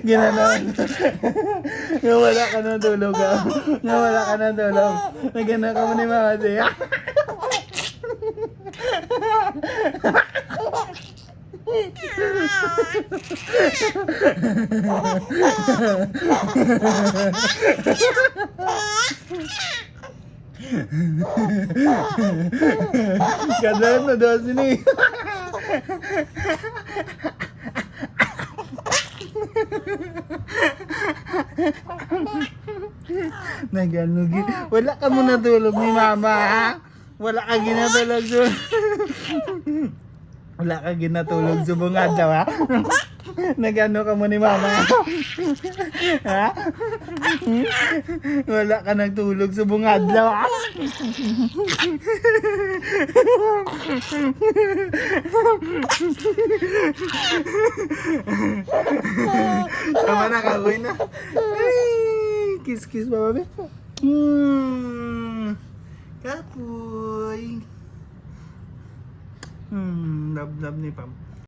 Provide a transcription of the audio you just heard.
Ginanon. Nawala ka ng tulog ha. Nawala ka ng tulog. Nagana ka mo ni Mama siya. Kadaan na daw sini. Naganugi. Wala ka muna tulog ni Mama ha? Wala ka ginatulog so. Wala ka ginatulog sa bungad daw ha? Nagano ka mo ni Mama ha? Wala ka nagtulog sa bungad daw ha? Tama na, kagoy na. Ay, kiss ba, babe? Kapoy. Love ni Pam.